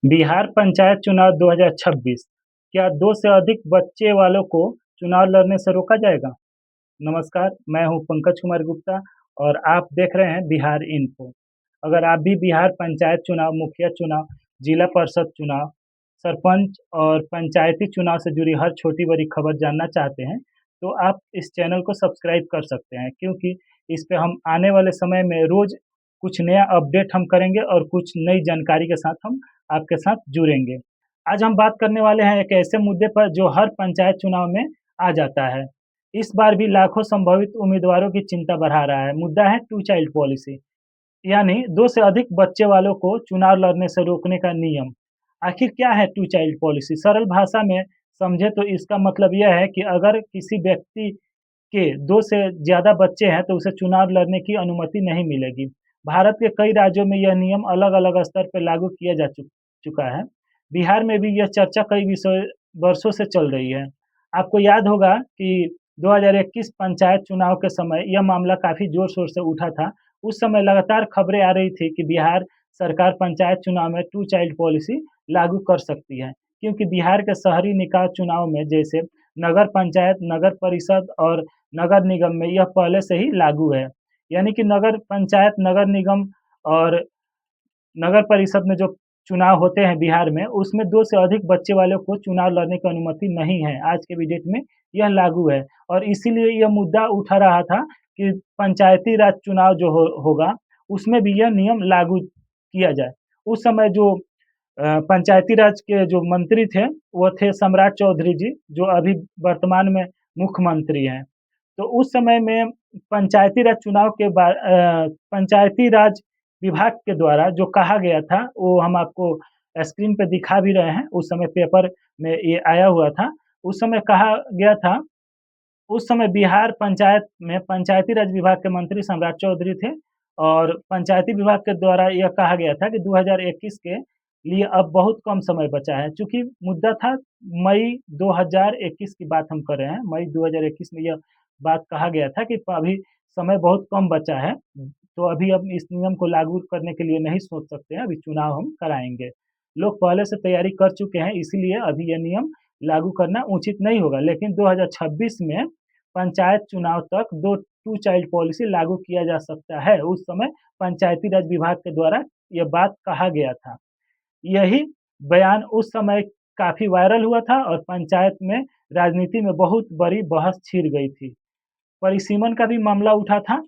बिहार पंचायत चुनाव 2026 क्या 2 से अधिक बच्चे वालों को चुनाव लड़ने से रोका जाएगा? नमस्कार, मैं हूं पंकज कुमार गुप्ता और आप देख रहे हैं बिहार इन्फो। अगर आप भी बिहार पंचायत चुनाव, मुखिया चुनाव, जिला परिषद चुनाव, सरपंच और पंचायती चुनाव से जुड़ी हर छोटी-बड़ी खबर जानना चाहते हैं, तो आप इस चैनल को सब्सक्राइब कर सकते हैं क्योंकि इस पे हम आने वाले समय में रोज़ कुछ नया अपडेट हम करेंगे और कुछ नई जानकारी के साथ हम आपके साथ जुड़ेंगे। आज हम बात करने वाले हैं एक ऐसे मुद्दे पर जो हर पंचायत चुनाव में आ जाता है। इस बार भी लाखों संभावित उम्मीदवारों की चिंता बढ़ा रहा है। मुद्दा है टू चाइल्ड पॉलिसी, यानी 2 से अधिक बच्चे वालों को चुनाव लड़ने से रोकने का नियम। आखिर क्या है टू चाइल्ड पॉलिसी? सरल भाषा में समझे तो इसका मतलब यह है कि अगर किसी व्यक्ति के 2 से ज़्यादा बच्चे हैं तो उसे चुनाव लड़ने की अनुमति नहीं मिलेगी। भारत के कई राज्यों में यह नियम अलग-अलग स्तर पर लागू किया जा चुका है। बिहार में भी यह चर्चा कई विषय वर्षों से चल रही है। आपको याद होगा कि 2021 पंचायत चुनाव के समय यह मामला काफ़ी ज़ोर-शोर से उठा था। उस समय लगातार खबरें आ रही थी कि बिहार सरकार पंचायत चुनाव में टू चाइल्ड पॉलिसी लागू कर सकती है, क्योंकि बिहार के शहरी निकाय चुनाव में जैसे नगर पंचायत, नगर परिषद और नगर निगम में यह पहले से ही लागू है। यानी कि नगर पंचायत, नगर निगम और नगर परिषद में जो चुनाव होते हैं बिहार में, उसमें 2 से अधिक बच्चे वालों को चुनाव लड़ने की अनुमति नहीं है। आज के भी डेट में यह लागू है और इसीलिए यह मुद्दा उठा रहा था कि पंचायती राज चुनाव जो होगा, उसमें भी यह नियम लागू किया जाए। उस समय जो पंचायती राज के जो मंत्री थे, वो थे सम्राट चौधरी जी, जो अभी वर्तमान में मुख्यमंत्री हैं। तो उस समय में पंचायती राज विभाग के द्वारा जो कहा गया था, वो हम आपको स्क्रीन पे दिखा भी रहे हैं। उस समय पेपर में ये आया हुआ था। उस समय कहा गया था, उस समय बिहार पंचायत में पंचायती राज विभाग के मंत्री सम्राट चौधरी थे और पंचायती विभाग के द्वारा यह कहा गया था कि 2021 के लिए अब बहुत कम समय बचा है। चूँकि मुद्दा था मई 2021 की बात हम कर रहे हैं। मई 2021 में यह बात कहा गया था कि अभी समय बहुत कम बचा है, तो अभी हम इस नियम को लागू करने के लिए नहीं सोच सकते हैं, अभी चुनाव हम कराएँगे। लोग पहले से तैयारी कर चुके हैं, इसीलिए अभी यह नियम लागू करना उचित नहीं होगा। लेकिन 2026 में पंचायत चुनाव तक 2 टू चाइल्ड पॉलिसी लागू किया जा सकता है। उस समय पंचायती राज विभाग के द्वारा यह बात कहा गया था। यही बयान उस समय काफ़ी वायरल हुआ था और पंचायत में राजनीति में बहुत बड़ी बहस छिड़ गई थी। परिसीमन का भी मामला उठा था।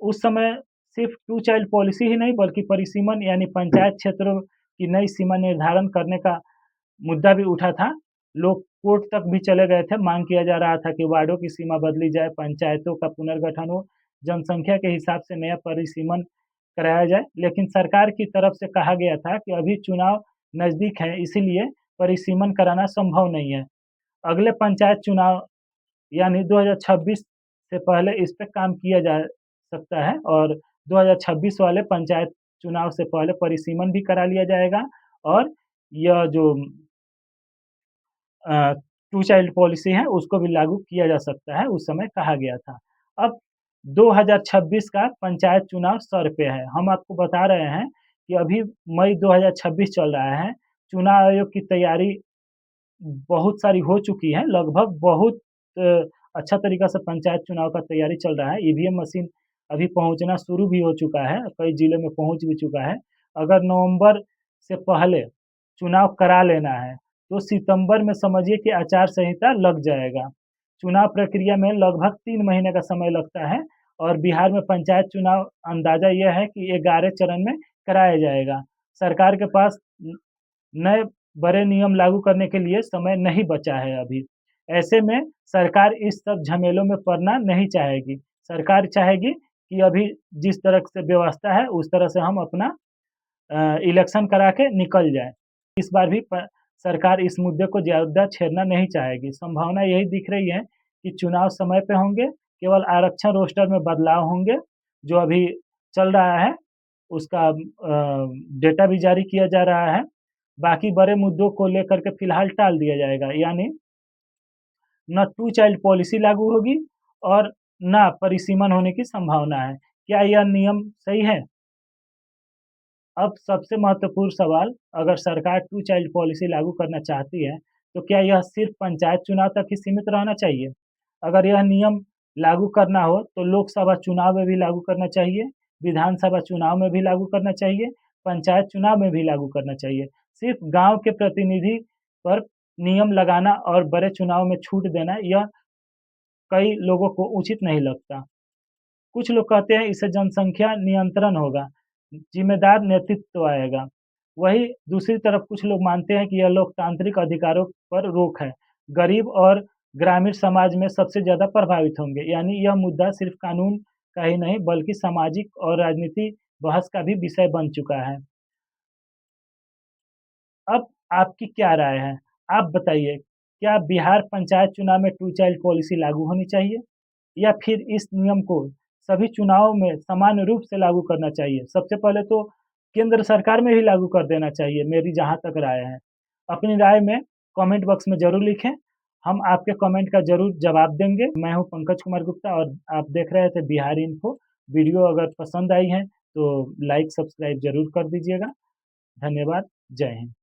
उस समय सिर्फ टू चाइल्ड पॉलिसी ही नहीं बल्कि परिसीमन यानी पंचायत क्षेत्रों की नई सीमा निर्धारण करने का मुद्दा भी उठा था। लोग कोर्ट तक भी चले गए थे, माँग किया जा रहा था कि वार्डों की सीमा बदली जाए, पंचायतों का पुनर्गठन हो, जनसंख्या के हिसाब से नया परिसीमन कराया जाए। लेकिन सरकार की तरफ से कहा गया था कि अभी चुनाव नज़दीक है, इसीलिए परिसीमन कराना संभव नहीं है। अगले पंचायत चुनाव यानी 2026 से पहले इस पे काम किया जा सकता है और 2026 वाले पंचायत चुनाव से पहले परिसीमन भी करा लिया जाएगा और यह जो टू चाइल्ड पॉलिसी है उसको भी लागू किया जा सकता है, उस समय कहा गया था। अब 2026 का पंचायत चुनाव सर पे है। हम आपको बता रहे हैं कि अभी मई 2026 चल रहा है। चुनाव आयोग की तैयारी बहुत सारी हो चुकी है, लगभग बहुत अच्छा तरीका से पंचायत चुनाव का तैयारी चल रहा है। ईवीएम मशीन अभी पहुँचना शुरू भी हो चुका है, कई जिलों में पहुँच भी चुका है। अगर नवंबर से पहले चुनाव करा लेना है, तो सितंबर में समझिए कि आचार संहिता लग जाएगा। चुनाव प्रक्रिया में लगभग 3 महीने का समय लगता है और बिहार में पंचायत चुनाव अंदाज़ा यह है कि 11 चरण में कराया जाएगा। सरकार के पास नए बड़े नियम लागू करने के लिए समय नहीं बचा है अभी। ऐसे में सरकार इस सब झमेलों में पड़ना नहीं चाहेगी। सरकार चाहेगी कि अभी जिस तरह से व्यवस्था है उस तरह से हम अपना इलेक्शन करा के निकल जाएँ। इस बार भी प सरकार इस मुद्दे को ज़्यादा छेड़ना नहीं चाहेगी। संभावना यही दिख रही है कि चुनाव समय पे होंगे, केवल आरक्षण रोस्टर में बदलाव होंगे, जो अभी चल रहा है उसका डेटा भी जारी किया जा रहा है। बाकी बड़े मुद्दों को लेकर के फिलहाल टाल दिया जाएगा, यानी ना टू चाइल्ड पॉलिसी लागू होगी और ना परिसीमन होने की संभावना है। क्या यह नियम सही है? अब सबसे महत्वपूर्ण सवाल, अगर सरकार टू चाइल्ड पॉलिसी लागू करना चाहती है, तो क्या यह सिर्फ पंचायत चुनाव तक ही सीमित रहना चाहिए? अगर यह नियम लागू करना हो, तो लोकसभा चुनाव में भी लागू करना चाहिए, विधानसभा चुनाव में भी लागू करना चाहिए, पंचायत चुनाव में भी लागू करना चाहिए। सिर्फ गाँव के प्रतिनिधि पर नियम लगाना और बड़े चुनाव में छूट देना, यह कई लोगों को उचित नहीं लगता। कुछ लोग कहते हैं इससे जनसंख्या नियंत्रण होगा, जिम्मेदार नेतृत्व आएगा। वहीं दूसरी तरफ कुछ लोग मानते हैं कि यह लोकतांत्रिक अधिकारों पर रोक है। गरीब और ग्रामीण समाज में सबसे ज़्यादा प्रभावित होंगे। यानी यह मुद्दा सिर्फ कानून का ही नहीं बल्कि सामाजिक और राजनीतिक बहस का भी विषय बन चुका है। अब आपकी क्या राय है? आप बताइए, क्या बिहार पंचायत चुनाव में टू चाइल्ड पॉलिसी लागू होनी चाहिए? या फिर इस नियम को सभी चुनावों में समान रूप से लागू करना चाहिए? सबसे पहले तो केंद्र सरकार में ही लागू कर देना चाहिए, मेरी जहाँ तक राय है। अपनी राय में कमेंट बॉक्स में ज़रूर लिखें, हम आपके कमेंट का ज़रूर जवाब देंगे। मैं हूँ पंकज कुमार गुप्ता और आप देख रहे थे बिहार इन्फो। वीडियो अगर पसंद आई है तो लाइक, सब्सक्राइब ज़रूर कर दीजिएगा। धन्यवाद। जय हिंद।